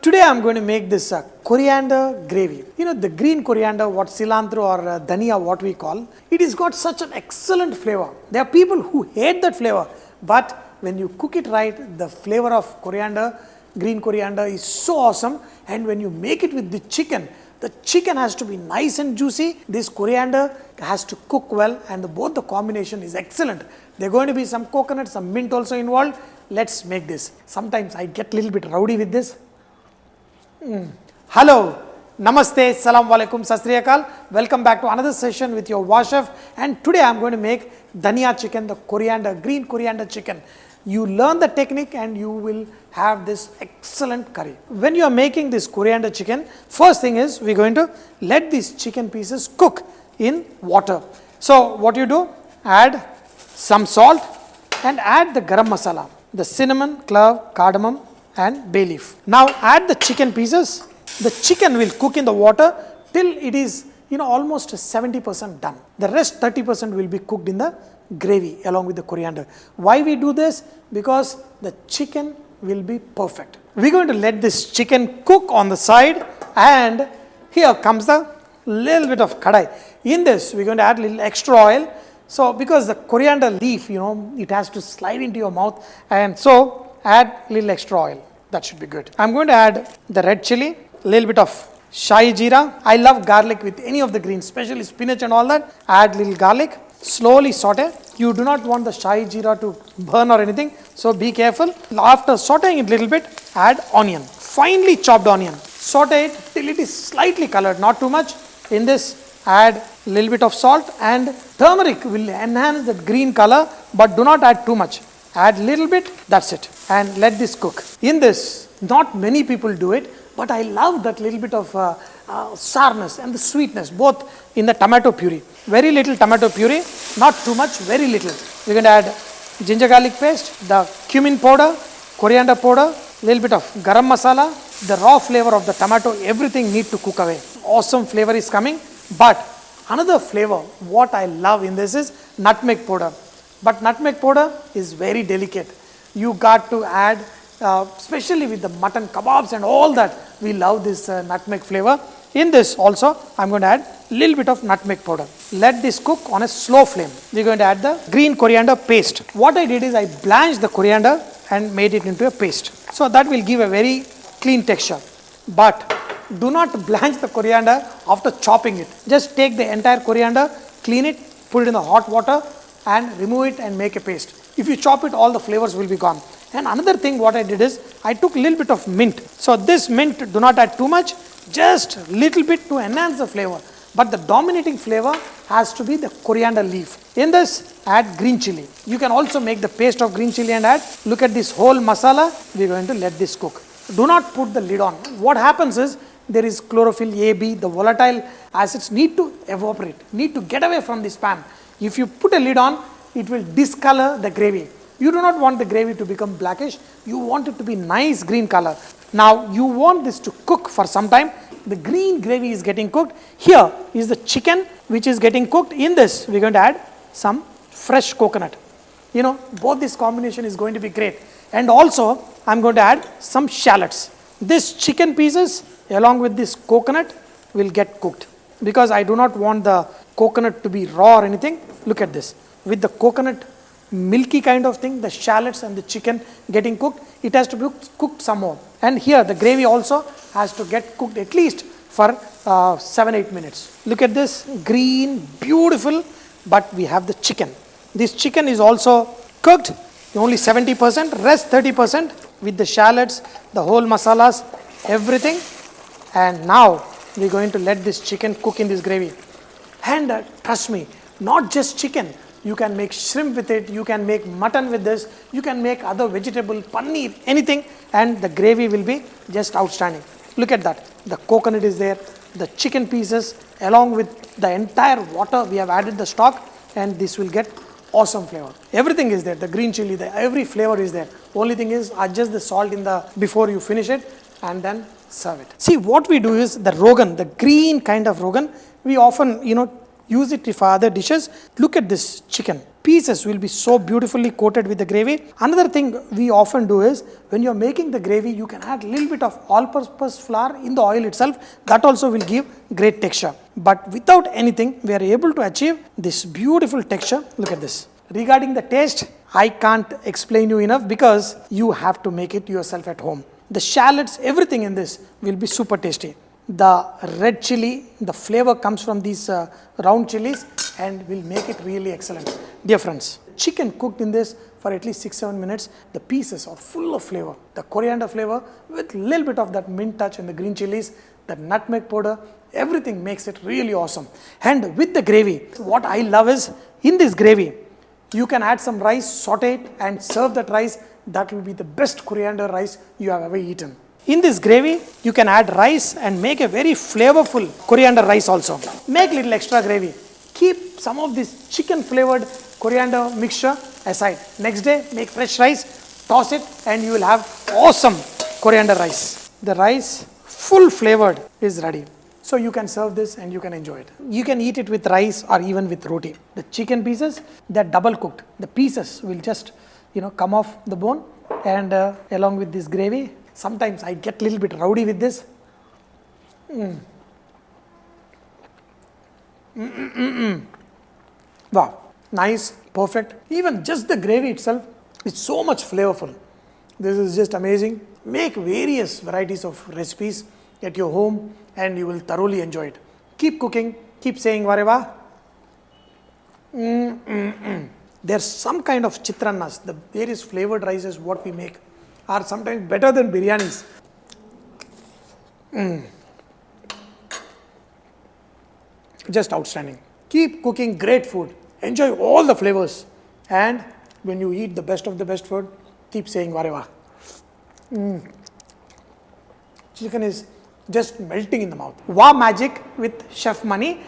Today I'm going to make this coriander gravy. You know, the green coriander, what cilantro or dhania, what we call, it has got such an excellent flavor. There are people who hate that flavor, but when you cook it right, the flavor of coriander, green coriander is so awesome. And when you make it with the chicken has to be nice and juicy. This coriander has to cook well, and both the combination is excellent. There are going to be some coconut, some mint also involved. Let's make this. Sometimes I get a little bit rowdy with this. Hello, Namaste, Salam Alaikum, Sat Sri Akal. Welcome back to another session with your Vahchef. And today I am going to make dhania chicken, the coriander, green coriander chicken. You learn the technique and you will have this excellent curry. When you are making this coriander chicken, first thing is we are going to let these chicken pieces cook in water. So what you do, add some salt and add the garam masala, the cinnamon, clove, cardamom and bay leaf. Now add the chicken pieces. The chicken will cook in the water till it is almost 70% done. The rest 30% will be cooked in the gravy along with the coriander. Why we do this? Because the chicken will be perfect. We're going to let this chicken cook on the side, and here comes the little bit of kadai. In this we're going to add a little extra oil. So because the coriander leaf, it has to slide into your mouth, and so add a little extra oil. That should be good. I'm going to add the red chilli, a little bit of shahjeera. I love garlic with any of the greens, especially spinach and all that. Add little garlic. Slowly saute. You do not want the shahjeera to burn or anything, so be careful. After sauteing it a little bit, add onion, finely chopped onion. Saute it till it is slightly colored, not too much. In this, add a little bit of salt, and turmeric will enhance the green color, but do not add too much. Add a little bit, that's it, and let this cook. In this, not many people do it, but I love that little bit of sourness and the sweetness, both in the tomato puree. Very little tomato puree, not too much, very little. We're going to add ginger garlic paste, the cumin powder, coriander powder, little bit of garam masala, the raw flavor of the tomato, everything need to cook away. Awesome flavor is coming. But another flavor, what I love in this is nutmeg powder. But nutmeg powder is very delicate. You got to add, especially with the mutton kebabs and all that, we love this nutmeg flavor. In this also, I'm going to add a little bit of nutmeg powder. Let this cook on a slow flame. We're going to add the green coriander paste. What I did is I blanched the coriander and made it into a paste. So that will give a very clean texture. But do not blanch the coriander after chopping it. Just take the entire coriander, clean it, put it in the hot water and remove it and make a paste. If you chop it, all the flavors will be gone. And another thing what I did is, I took a little bit of mint. So this mint, do not add too much, just a little bit to enhance the flavor. But the dominating flavor has to be the coriander leaf. In this, add green chilli. You can also make the paste of green chilli and add. Look at this whole masala. We're going to let this cook. Do not put the lid on. What happens is, there is chlorophyll A, B, the volatile acids need to evaporate, need to get away from this pan. If you put a lid on, it will discolor the gravy. You do not want the gravy to become blackish. You want it to be nice green color. Now, you want this to cook for some time. The green gravy is getting cooked. Here is the chicken which is getting cooked. In this, we're going to add some fresh coconut. Both this combination is going to be great. And also, I'm going to add some shallots. This chicken pieces along with this coconut will get cooked. Because I do not want the coconut to be raw or anything. Look at this. With the coconut milky kind of thing, the shallots and the chicken getting cooked, it has to be cooked some more. And here the gravy also has to get cooked at least for 7-8 minutes. Look at this, green, beautiful, but we have the chicken. This chicken is also cooked, only 70%, rest 30% with the shallots, the whole masalas, everything. And now we're going to let this chicken cook in this gravy. And trust me, not just chicken. You can make shrimp with it, you can make mutton with this, you can make other vegetable, paneer, anything, and the gravy will be just outstanding. Look at that. The coconut is there, the chicken pieces, along with the entire water, we have added the stock, and this will get awesome flavor. Everything is there, the green chili, every flavor is there. Only thing is, adjust the salt before you finish it, and then serve it. See, what we do is, the rogan, the green kind of rogan, we often, use it for other dishes. Look at this chicken. pieces will be so beautifully coated with the gravy. Another thing we often do is, when you're making the gravy, you can add a little bit of all-purpose flour in the oil itself. That also will give great texture. But without anything, we are able to achieve this beautiful texture. Look at this. Regarding the taste, I can't explain you enough, because you have to make it yourself at home. The shallots, everything in this will be super tasty. The red chili, the flavor comes from these round chilies and will make it really excellent. Dear friends, chicken cooked in this for at least 6-7 minutes, the pieces are full of flavor. The coriander flavor with little bit of that mint touch and the green chilies, the nutmeg powder, everything makes it really awesome. And with the gravy, what I love is, in this gravy, you can add some rice, saute it and serve that rice. That will be the best coriander rice you have ever eaten. In this gravy, you can add rice and make a very flavorful coriander rice also. Make little extra gravy. Keep some of this chicken flavored coriander mixture aside. Next day, make fresh rice, toss it, and you will have awesome coriander rice. The rice, full flavored, is ready. So you can serve this and you can enjoy it. You can eat it with rice or even with roti. The chicken pieces, they're double cooked. The pieces will just, come off the bone, and along with this gravy, sometimes I get a little bit rowdy with this. Wow, nice, perfect. Even just the gravy itself is so much flavorful. This is just amazing. Make various varieties of recipes at your home and you will thoroughly enjoy it. Keep cooking, keep saying vareva. There's some kind of chitrannas, the various flavored rices what we make are sometimes better than biryanis. Just outstanding. Keep cooking great food. Enjoy all the flavors. And when you eat the best of the best food, keep saying vareva. Chicken is just melting in the mouth. Wow magic with Chef Mani.